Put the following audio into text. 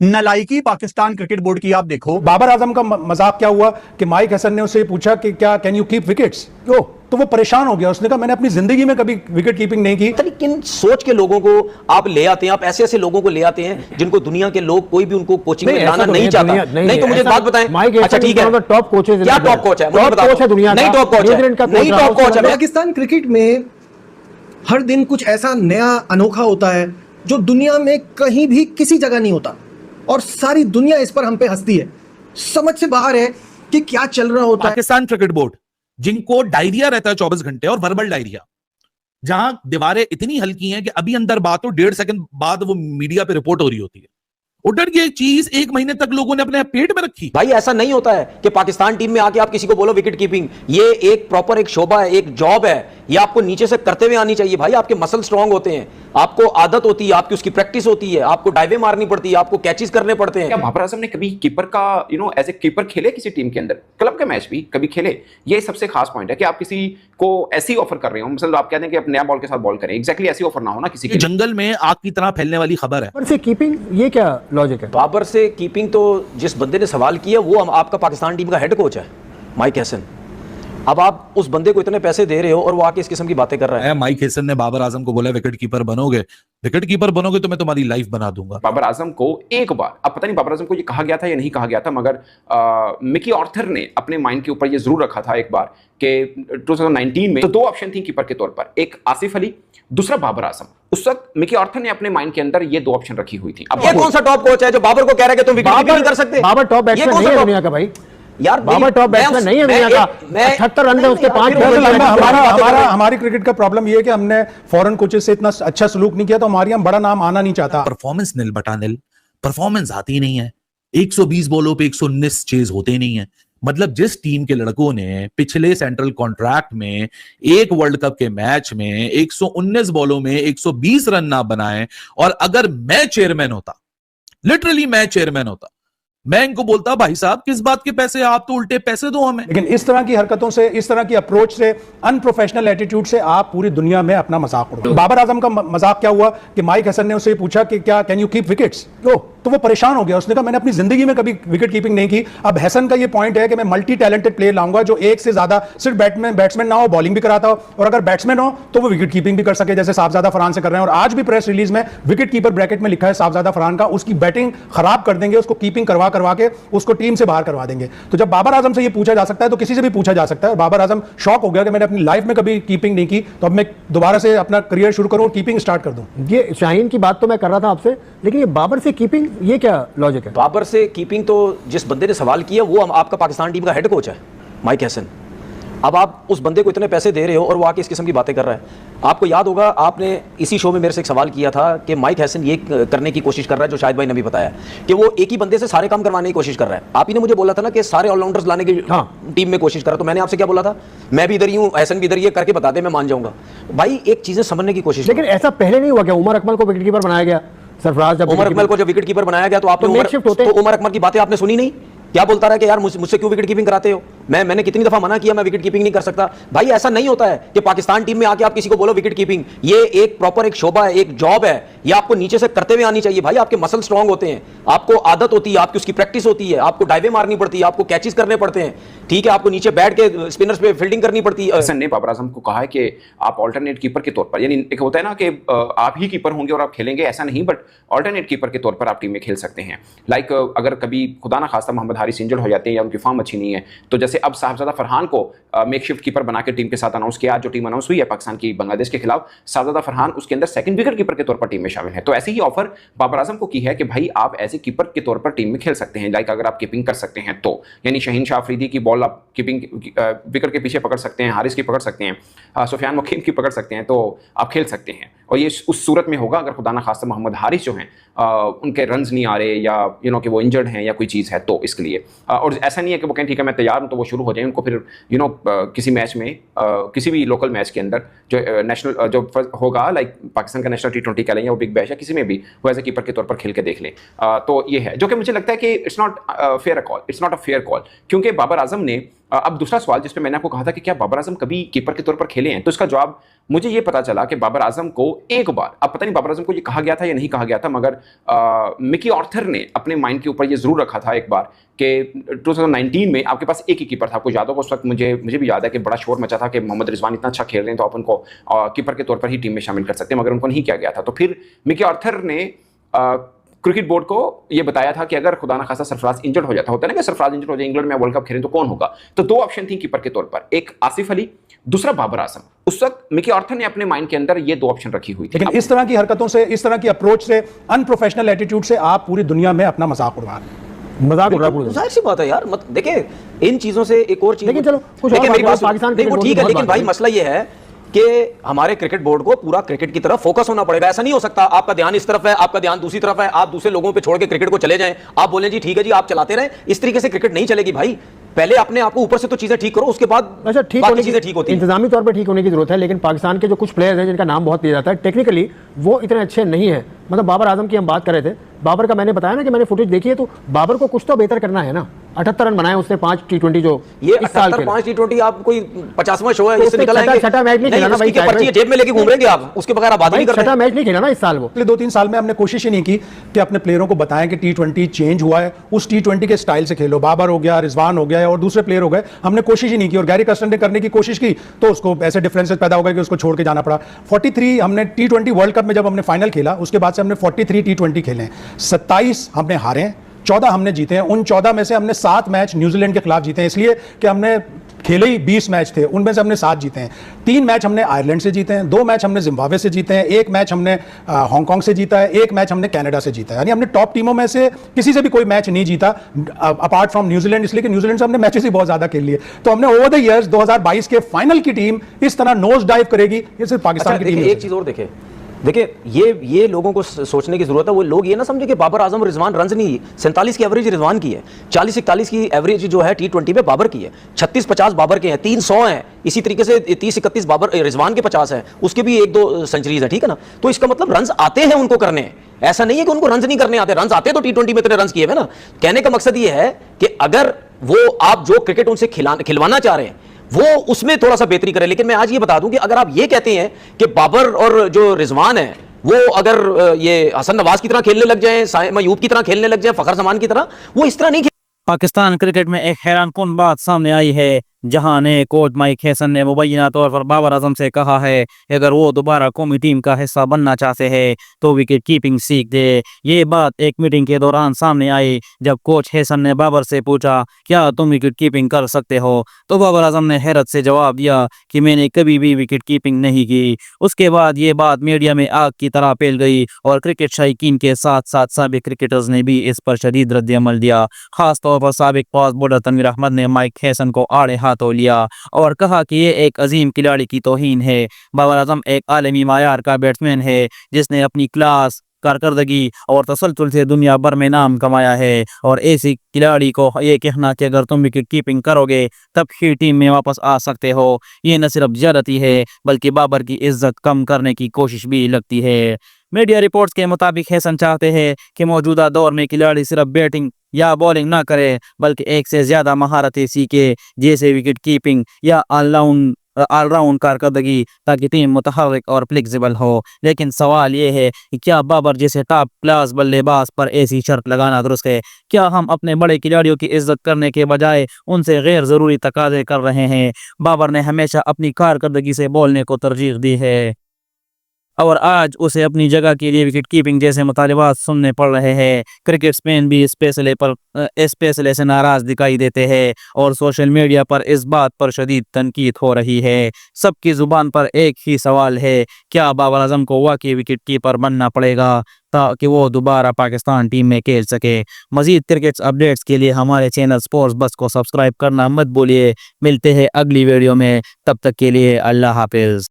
नलायकी Pakistan cricket board की आप देखो। बाबर आजम का मजाक क्या हुआ कि माइक हसन ने उससे पूछा कि क्या कैन यू कीप विकेट्स, तो वो परेशान हो गया। उसने कहा मैंने अपनी जिंदगी में कभी विकेट कीपिंग नहीं की। किन सोच के लोगों को आप ले आते हैं, आप ऐसे ऐसे लोगों को ले आते हैं जिनको दुनिया के लोग कोई भी उनको कोचिंग में लाना नहीं चाहता। नहीं तो मुझे बात बताएं। अच्छा ठीक है, टॉप कोचेस, क्या टॉप कोच है? टॉप कोच है दुनिया का, नहीं टॉप कोच है, नहीं टॉप कोच है। पाकिस्तान क्रिकेट में हर दिन कुछ ऐसा नया अनोखा होता है जो दुनिया में कहीं भी किसी जगह नहीं होता, और सारी दुनिया इस पर हम पे हंसती है। समझ से बाहर है कि क्या चल रहा होता है। पाकिस्तान क्रिकेट बोर्ड जिनको डायरिया रहता है 24 घंटे और वर्बल डायरिया, जहां दीवारें इतनी हल्की हैं कि अभी अंदर बात हो 1.5 सेकंड बाद वो मीडिया पे रिपोर्ट हो रही होती है। उधर ये चीज 1 महीने तक लोगों ने अपने पेट में रखी। भाई ऐसा नहीं होता है कि पाकिस्तान टीम में आके आप किसी को बोलो विकेट कीपिंग, ये एक प्रॉपर एक शोबा है, एक जॉब है, ये आपको नीचे से करते हुए आनी चाहिए। भाई आपके मसल स्ट्रांग होते हैं, आपको आदत होती है, आपकी उसकी प्रैक्टिस होती है, आपको डाइवे मारनी पड़ती है, आपको कैचेस करने पड़ते हैं। क्या बाबर आजम ने कभी कीपर का एज ए कीपर खेले किसी टीम के अंदर? क्लब के मैच भी कभी खेले? ये सबसे खास पॉइंट है कि आप किसी को ऐसी ऑफर कर रहे हो, मतलब आप कहते हैं कि आप नया बॉल के साथ बॉल करें, एग्जैक्टली ऐसी ऑफर ना हो ना किसी के। जंगल में आग की तरह फैलने वाली खबर है। बाबर से कीपिंग, ये क्या लॉजिक है? बाबर से कीपिंग तो जिस बंदे ने सवाल किया वो आपका पाकिस्तान टीम का हेड कोच है, माइक हैसन। अब आप उस बंदे को इतने पैसे दे रहे हो और वो आके इस किस्म की बातें कर रहा है। माइक हैसन ने बाबर आजम को बोला विकेट कीपर बनोगे, विकेट कीपर बनोगे तो मैं तुम्हारी लाइफ बना दूंगा। बाबर आजम को एक बार, अब पता नहीं बाबर आजम को ये कहा गया था या नहीं कहा गया था, मगर मिकी ऑर्थर ने अपने माइंड के ऊपर ये जरूर रखा था एक बार कि 2019 में तो 2 ऑप्शन थी कीपर के तौर पर, एक आसिफ अली, दूसरा बाबर आजम। उस वक्त मिकी ऑर्थर ने अपने माइंड के अंदर ये 2 ऑप्शन रखी हुई थी। अब ये कौन सा टॉप कोच है जो बाबर को कह रहा है कि तुम विकेट कीपिंग नहीं कर सकते? बाबर टॉप बैट्समैन नहीं है दुनिया का भाई। यार बाबर टॉप बैट्समैन नहीं है दुनिया का। 78 रन है उसके 5 हमारी क्रिकेट का प्रॉब्लम ये है कि हमने फॉरेन कोचेस से इतना अच्छा सलूक नहीं किया, तो हमारे यहाँ बड़ा नाम आना नहीं चाहता। परफॉर्मेंस निल बटा निल, परफॉर्मेंस आती नहीं है। 120 बॉलों पे 119 चेज होते नहीं है। मतलब जिस टीम के लड़कों ने पिछले सेंट्रल कॉन्ट्रैक्ट में एक वर्ल्ड कप के मैच में 119 बॉलों में 120 रन ना बनाए, और अगर मैं चेयरमैन होता, लिटरली मैं चेयरमैन होता, मैं इनको बोलता भाई साहब किस बात के पैसे, आप तो उल्टे पैसे दो हमें। लेकिन इस तरह की हरकतों से, इस तरह की अप्रोच से, अनप्रोफेशनल एटीट्यूड से आप पूरी दुनिया में अपना मजाक उड़ाते हो। बाबर आजम का मजाक क्या हुआ कि माइक हसन ने उससे पूछा कि क्या कैन यू कीप विकेट्स, तो वो परेशान हो गया। उसने कहा मैंने अपनी जिंदगी में कभी विकेट कीपिंग नहीं की। अब हसन का ये पॉइंट है कि मैं मल्टी टैलेंटेड प्लेयर लाऊंगा जो एक से ज्यादा सिर्फ बैट्समैन ना हो, बॉलिंग भी कराता हो, और अगर बैट्समैन हो तो वो विकेट कीपिंग भी कर सके, जैसे साहबजादा फरहान से कर रहे हैं। और आज भी प्रेस रिलीज में विकेट कीपर ब्रैकेट में लिखा है साहबजादा फरहान का। उसकी बैटिंग खराब कर देंगे, उसको कीपिंग करवा के उसको टीम से बाहर करवा देंगे। तो जब बाबर आजम से ये पूछा जा सकता है तो किसी से भी पूछा जा सकता है। और बाबर आजम शॉक हो गया कि मैंने अपनी लाइफ में कभी कीपिंग नहीं की, तो अब मैं दोबारा से अपना करियर शुरू करूं और कीपिंग स्टार्ट कर दूं। ये शाहीन की बात तो मैं कर रहा था आपसे, लेकिन ये बाबर से कीपिंग, ये क्या लॉजिक है? बाबर से कीपिंग तो जिस बंदे ने सवाल किया वो आपका पाकिस्तान टीम का हेड कोच है, माइक हैसन। अब आप उस बंदे को इतने पैसे दे रहे हो और वो आके इस किस्म की बातें कर रहा है। आपको याद होगा आपने इसी शो में मेरे से एक सवाल किया था कि माइक हैसन ये करने की कोशिश कर रहा है जो शाहिद भाई ने भी बताया कि वो एक ही बंदे से सारे काम करवाने की कोशिश कर रहा है। आप ही ने मुझे बोला था ना कि सारे ऑलराउंडर्स लाने की टीम में कोशिश कर रहा है। तो मैंने आपसे क्या बोला था, मैं भी इधर ही हूँ, हैसन भी इधर ही है, करके बता दे, मैं मान जाऊंगा। भाई एक चीजें समझने की कोशिश। लेकिन ऐसा पहले नहीं हुआ क्या? उमर अकमल को विकेट कीपर बनाया गया, सरफराज जब उमर अकमल को जब विकेट कीपर बनाया गया तो आपने उमर अकमल की बातें आपने सुनी नहीं? क्या बोलता रहा कि यार मुझसे क्यों विकेट कीपिंग कराते हो? मैंने कितनी दफा मना किया, मैं विकेट कीपिंग नहीं कर सकता। भाई ऐसा नहीं होता है कि पाकिस्तान टीम में आके आप किसी को बोलो विकेट कीपिंग, ये एक प्रॉपर एक शोबा है, एक जॉब है, ये आपको नीचे से करते हुए आनी चाहिए। भाई आपके मसल स्ट्रांग होते हैं, आपको आदत होती है, आपकी उसकी प्रैक्टिस होती है, आपको डाइवे मारनी पड़ती है, आपको कैचेस करने पड़ते हैं, ठीक है, आपको नीचे बैठ के स्पिनर्स पे फील्डिंग करनी पड़ती है। हसन ने बाबर आजम को कहा है कि आप ऑल्टरनेट कीपर के तौर पर, यानी एक होता है ना कि आप ही कीपर होंगे और आप खेलेंगे, ऐसा नहीं, बट ऑल्टरनेट कीपर के तौर पर आप टीम में खेल सकते हैं। लाइक अगर कभी खुदा ना खास्ता मोहम्मद हारिस इंजर्ड हो जाते हैं या उनकी फॉर्म अच्छी नहीं है, तो जैसे अब साहबजादा फरहान को मेकशिफ्ट कीपर बना के टीम के साथ अनाउंस किया। जो टीम अनाउंस हुई है पाकिस्तान की बांग्लादेश के खिलाफ, साहबजादा फरहान उसके अंदर सेकंड विकेट कीपर के तौर पर टीम में शामिल है। तो ऐसे ही ऑफर बाबर आजम को की है कि भाई आप ऐसे कीपर के तौर पर टीम में खेल सकते हैं, लाइक अगर आप कीपिंग कर सकते हैं तो, यानी शहीन शाह अफरीदी की बॉल आप कीपिंग विकेट के पीछे पकड़ सकते हैं, हारिस की पकड़ सकते हैं, सुफियान मुकीम की पकड़ सकते हैं, तो आप खेल सकते हैं। और ये उस सूरत में होगा अगर खुदा ना खास्ता मोहम्मद हारिस जो हैं उनके रन्स नहीं आ रहे या कि वो इंजर्ड हैं या कोई चीज़ है, तो इसके लिए। और ऐसा नहीं है कि वो कहें ठीक है मैं तैयार हूँ तो वो शुरू हो जाए। उनको फिर किसी मैच में, किसी भी लोकल मैच के अंदर जो नेशनल जो होगा, लाइक पाकिस्तान का नेशनल T20 कह लें या वो बिग बैश है, किसी में भी वो एज ए कीपर के तौर पर खेल के देख लें। तो ये है जो कि मुझे लगता है कि it's not a fair call, क्योंकि बाबर आजम ने अब दूसरा सवाल जिस पे मैंने आपको कहा था कि क्या बाबर आजम कभी कीपर के तौर पर खेले हैं, तो इसका जवाब मुझे ये पता चला कि बाबर आजम को एक बार, अब पता नहीं बाबर आजम को ये कहा गया था या नहीं कहा गया था, मगर मिकी ऑर्थर ने अपने माइंड के ऊपर ये जरूर रखा था एक बार कि 2019 में आपके पास एक ही कीपर था। आपको याद होगा उस वक्त मुझे भी याद है कि बड़ा शोर मचा था कि मोहम्मद रिजवान इतना अच्छा खेल रहे हैं तो आप उनको कीपर के तौर पर ही टीम में शामिल कर सकते हैं, मगर उनको नहीं किया गया था। तो फिर मिकी ऑर्थर ने क्रिकेट बोर्ड को ये बताया था कि अगर खुदा ना खासा सरफराज इंजर्ड हो जाता, होता है ना कि सरफराज इंजर्ड हो जाए, इंग्लैंड में वर्ल्ड कप खेलें तो कौन होगा, तो दो ऑप्शन थी कीपर के तौर पर, एक आसिफ अली, दूसरा बाबर आजम। उस वक्त मिकी ऑर्थर ने अपने माइंड के अंदर ये दो ऑप्शन रखी हुई थी। लेकिन इस तरह की हरकतों से, इस तरह की अप्रोच से, अनप्रोफेशनल एटीट्यूड से आप पूरी दुनिया में अपना मजाक उड़ा रहे हैं। मजाक उड़ रहा है। जाहिर सी बात है यार, मत देखिए इन चीजों से एक और चीज, लेकिन चलो कुछ देखिए और मेरी बात, बात पाकिस्तान नहीं, वो क्रिकेट ठीक है, बोर्ड की लेकिन बहुत भाई बात मसला ये है कि हमारे क्रिकेट बोर्ड को पूरा क्रिकेट की तरफ फोकस होना पड़ेगा। ऐसा नहीं हो सकता आपका ध्यान इस तरफ है, आपका ध्यान दूसरी तरफ है, आप दूसरे लोगों पे छोड़ के क्रिकेट को चले जाएं, आप बोलें जी ठीक है जी आप चलाते रहें। इस तरीके से क्रिकेट नहीं चलेगी भाई। पहले अपने आप को ऊपर से तो चीजें ठीक करो, उसके बाद अच्छा ठीक बाकी होने चीजें ठीक होती हैं। इंतजामी तौर पे ठीक होने की जरूरत है, लेकिन पाकिस्तान के जो कुछ प्लेयर्स हैं जिनका नाम बहुत लिया जाता है, टेक्निकली वो इतने अच्छे नहीं है। मतलब बाबर आजम की हम बात कर रहे थे, बाबर का मैंने बताया ना कि मैंने फुटेज देखी है, तो बाबर को कुछ तो बेहतर करना है ना। 78 रन बनाए उसने 5 T20 जो ये इस साल के 5 T20 आप कोई 50वां शो है तो इससे उसने निकल आएंगे। छठा मैच नहीं खेला ना उसकी भाई, क्या पर्ची है, जेब में लेके घूम रहे हैं आप, उसके बगैर आप बात नहीं कर रहे। छठा मैच नहीं खेला ना इस साल वो। पिछले 2-3 साल में हमने कोशिश ही नहीं की कि अपने प्लेयरों को बताएं कि T20 चेंज हुआ है, उस T20 के स्टाइल से खेलो। बाबर हो गया, रिजवान हो गया और दूसरे प्लेयर हो गए, हमने कोशिश ही नहीं की। और गैरी कर्स्टन ने करने की कोशिश की तो उसको ऐसे डिफरेंसेस पैदा हो गए कि उसको छोड़ के जाना पड़ा। 43 हमने T20 वर्ल्ड कप में जब हमने फाइनल खेला, उसके बाद से हमने 43 T20 खेले हैं, 27 हमने हारे हैं, 14 हमने जीते हैं। उन 14 में से हमने 7 मैच न्यूजीलैंड के खिलाफ जीते हैं, इसलिए कि हमने खेले ही 20 मैच थे, उनमें से हमने 7 जीते हैं। 3 मैच हमने आयरलैंड से जीते हैं, 2 मैच हमने जिम्बाब्वे से जीते हैं, 1 मैच हमने हांगकांग से जीता है, 1 मैच हमने कनाडा से जीता है। यानी हमने टॉप टीमों में से किसी से भी कोई मैच नहीं जीता अपार्ट फ्रॉम न्यूजीलैंड, इसलिए कि न्यूजीलैंड से हमने मैचेस ही बहुत ज्यादा खेल लिए। तो हमने ओवर द ईयर्स 2022 के फाइनल की टीम इस तरह नोज डाइव करेगी, ये सिर्फ पाकिस्तान की टीम है। एक चीज और देखिए ये लोगों को सोचने की जरूरत है। वो लोग ये ना समझे कि बाबर आजम और रिजवान रन नहीं, 47 की एवरेज रिजवान की है, 40-41 की एवरेज जो है T20 पे बाबर की है, 36-50 बाबर के हैं, 300 हैं, इसी तरीके से 30-31 बाबर रिजवान के 50 हैं, उसके भी 1-2 सेंचुरीज है, ठीक है ना। तो इसका मतलब रन आते हैं उनको करने, ऐसा नहीं है कि उनको रन नहीं करने आते। रन आते तो T20 में इतने रन किए हुए ना। कहने का मकसद ये है कि अगर वो आप जो क्रिकेट उनसे खिलवाना चाह रहे हैं वो उसमें थोड़ा सा बेहतरी करें। लेकिन मैं आज ये बता दूं कि अगर आप ये कहते हैं कि बाबर और जो रिजवान है वो अगर ये हसन नवाज की तरह खेलने लग जाएं, साइम अयूब की तरह खेलने लग जाएं, फखर जमान की तरह, वो इस तरह नहीं। पाकिस्तान क्रिकेट में एक हैरानकुन बात सामने आई है, जहां ने कोच माइक हैसन ने मुबैना तौर पर बाबर आजम से कहा है कि अगर वो दोबारा कौमी टीम का हिस्सा बनना चाहते हैं तो विकेट कीपिंग सीख दे। ये बात एक मीटिंग के दौरान सामने आई जब कोच हैसन ने बाबर से पूछा क्या तुम विकेट कीपिंग कर सकते हो, तो बाबर आजम ने हैरत से जवाब दिया कि मैंने कभी भी विकेट कीपिंग नहीं की। उसके बाद ये बात मीडिया में आग की तरह फैल गई और क्रिकेट शायकीन के साथ साथ साबिक क्रिकेटर्स ने भी इस पर शदीद रद्द-ए-अमल दिया। खास तौर पर साबिक फास्ट बॉलर तनवीर अहमद ने माइक हैसन को आड़े हाथों लिया और कहा कि ये एक अजीम खिलाड़ी की तौहीन है। बाबर आजम एक आलमी मायार का बैट्समैन है जिसने अपनी क्लास, कारकर्दगी और तसलसल से दुनिया भर में नाम कमाया है और ऐसी खिलाड़ी को ये कहना कि अगर तुम विकेट कीपिंग करोगे तब ही टीम में वापस आ सकते हो, ये न सिर्फ ज्यादती है बल्कि बाबर की इज्जत कम करने की कोशिश भी लगती है। मीडिया रिपोर्ट्स के मुताबिक हैसन चाहते हैं कि मौजूदा दौर में खिलाड़ी सिर्फ बैटिंग या बॉलिंग ना करे बल्कि एक से ज्यादा महारतें सीखे, जैसे विकेट कीपिंग या ऑलराउंड कारकर्दगी, ताकि टीम मुतहर्रिक और फ्लेक्सिबल हो। लेकिन सवाल ये है कि क्या बाबर जैसे टॉप क्लास बल्लेबाज पर ऐसी शर्त लगाना दुरुस्त है? क्या हम अपने बड़े खिलाड़ियों की इज्जत करने के बजाय उनसे गैर ज़रूरी तकाजे कर रहे हैं? बाबर ने हमेशा अपनी कारकर्दगी से बोलने को तरजीह दी है और आज उसे अपनी जगह के लिए विकेट कीपिंग जैसे मुतालिबात सुनने पड़ रहे हैं। क्रिकेट स्पेन भी इस फैसले से नाराज दिखाई देते हैं और सोशल मीडिया पर इस बात पर शदीद तनकीद हो रही है। सबकी जुबान पर एक ही सवाल है, क्या बाबर आजम को वाकई विकेट कीपर बनना पड़ेगा ताकि वो दोबारा पाकिस्तान टीम में खेल सके? मजीद क्रिकेट अपडेट्स के लिए हमारे चैनल स्पोर्ट्स बस को सब्सक्राइब करना मत भूलिए। मिलते हैं अगली वीडियो में, तब तक के लिए अल्लाह हाफिज।